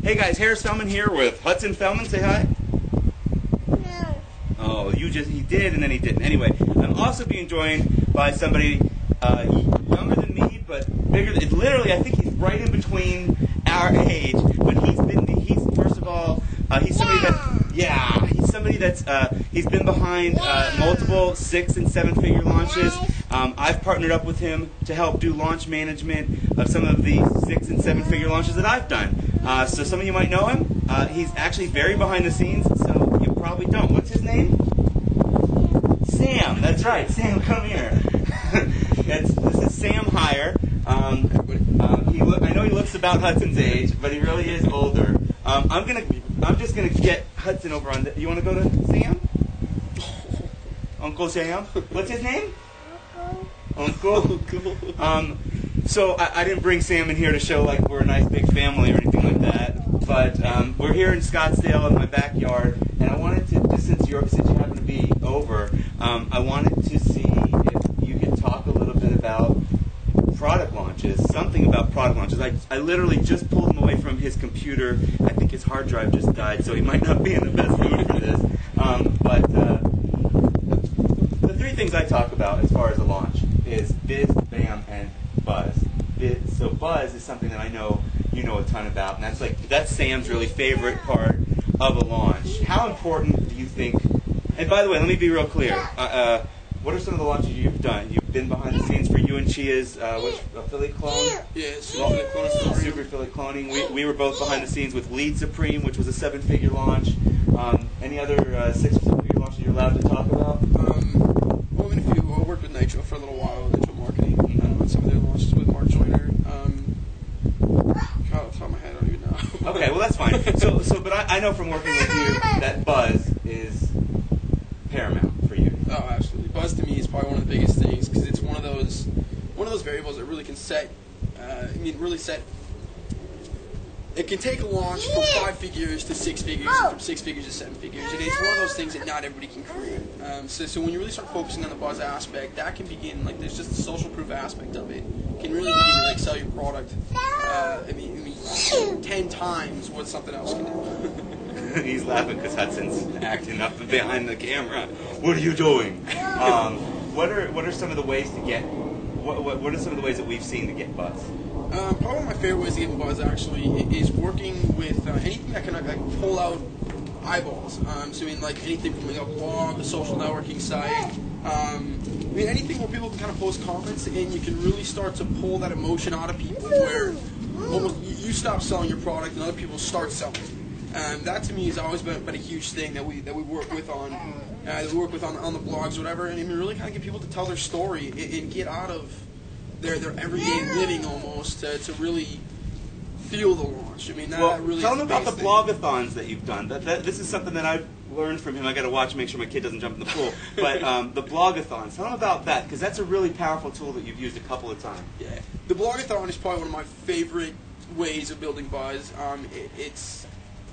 Hey guys, Harris Fellman here with Hudson Fellman. Say hi. No. Oh, he did and then he didn't. Anyway, I'm also being joined by somebody younger than me, but bigger. Literally, I think he's right in between our age. But he's first of all, he's somebody he's somebody that's he's been behind multiple 6- and 7-figure launches. I've partnered up with him to help do launch management of some of the 6- and 7-figure launches that I've done. So some of you might know him. He's actually very behind the scenes, so you probably don't. What's his name? Sam. That's right. Sam, come here. This is Sam Heyer. I know he looks about Hudson's age, but he really is older. I'm just gonna get Hudson over on. You want to go to Sam? Uncle Sam. What's his name? Uncle. So I didn't bring Sam in here to show like we're a nice big family or anything like that. But we're here in Scottsdale in my backyard, and I wanted to, just since you happen to be over, I wanted to see if you could talk a little bit about product launches, something about product launches. I literally just pulled him away from his computer. I think his hard drive just died, so he might not be in the best mood for this. But the three things I talk about as far as a launch is Biz, Bam, and Buzz. So Buzz is something that I know you know a ton about, and that's Sam's really favorite part of a launch. How important do you think? And by the way, let me be real clear. What are some of the launches you've done? You've been behind the scenes for you and Chia's affiliate clone? Yeah, Super affiliate cloning. We were both behind the scenes with Lead Supreme, which was a 7-figure launch. Any other 6- or 7-figure launches you're allowed to talk about? Well, I mean, I worked with Nitro for a little while, Nitro Marketing, on some of their launches with Mark Joyner. God, off the top of my head, I don't even know. Okay, well that's fine. But I know from working with you that Buzz is paramount for you. Oh, absolutely. Buzz to me is probably one of the biggest things because it's one of those variables that really can set. Really set. It can take a launch from 5 figures to 6 figures, and from 6 figures to 7 figures, and it's one of those things that not everybody can create. So when you really start focusing on the Buzz aspect, that can begin, like, there's just the social proof aspect of it. Can really begin to, like, sell your product, 10 times what something else can do. He's laughing because Hudson's acting up behind the camera. What are you doing? What are some of the ways to get? What are some of the ways that we've seen to get Buzz? Probably one of my favorite ways to get Buzz actually is working with anything that can pull out eyeballs. So like anything from like a blog, a social networking site. Anything where people can kind of post comments and you can really start to pull that emotion out of people, where almost you stop selling your product and other people start selling. That to me has always been a huge thing that we work with on the blogs or whatever, and really kind of get people to tell their story and get out of their everyday living almost to really feel the launch. That really tell is them the about the base thing. blogathons that you've done. This is something that I've learned from him. I got to watch, make sure my kid doesn't jump in the pool. But the blogathons, tell them about that because that's a really powerful tool that you've used a couple of times. Yeah, the blogathon is probably one of my favorite ways of building buzz. It's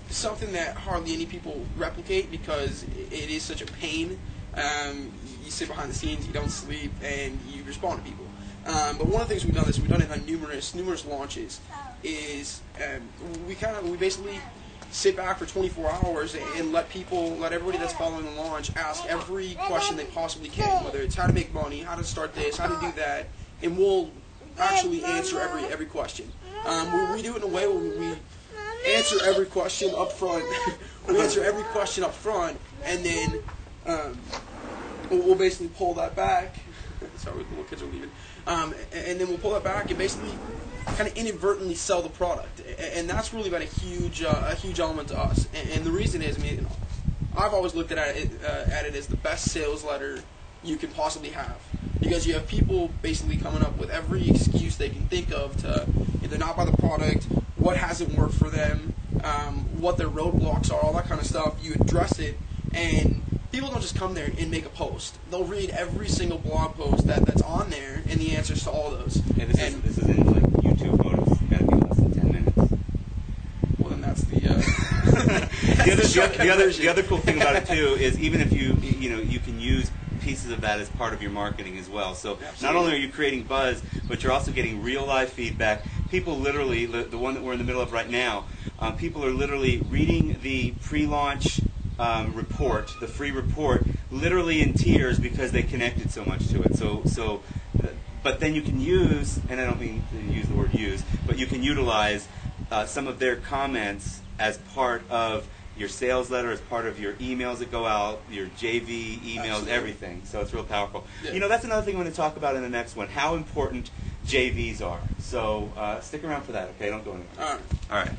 something that hardly any people replicate because it is such a pain. You sit behind the scenes, you don't sleep, and you respond to people. But one of the things we've done it on numerous launches, is we basically sit back for 24 hours and let everybody that's following the launch ask every question they possibly can, whether it's how to make money, how to start this, how to do that, and we'll actually answer every question. We do it in a way where we answer every question up front. We answer every question up front, and then we'll basically pull that back. Sorry, the little kids are leaving. And then we'll pull that back and basically kind of inadvertently sell the product, and that's really been a huge element to us. And the reason is, I've always looked at it as the best sales letter you can possibly have, because you have people basically coming up with every excuse they can think of to either not buy the product, what hasn't worked for them, what their roadblocks are, all that kind of stuff. You address it, and people don't just come there and make a post. They'll read every single blog post that's on there and the answers to all those. Yeah, this is in like YouTube mode. It's got to be less than 10 minutes. Well, then that's the the other cool thing about it too is even if you can use pieces of that as part of your marketing as well. So Absolutely. Not only are you creating buzz, but you're also getting real live feedback. People literally, the one that we're in the middle of right now, people are literally reading the pre-launch report, the free report, literally in tears because they connected so much to it. But then you can use, and I don't mean to use the word use, but you can utilize some of their comments as part of your sales letter, as part of your emails that go out, your JV emails, Absolutely. everything. So it's real powerful. Yeah. You know, that's another thing I'm going to talk about in the next one, how important JVs are. So stick around for that, okay? Don't go anywhere. All right. All right.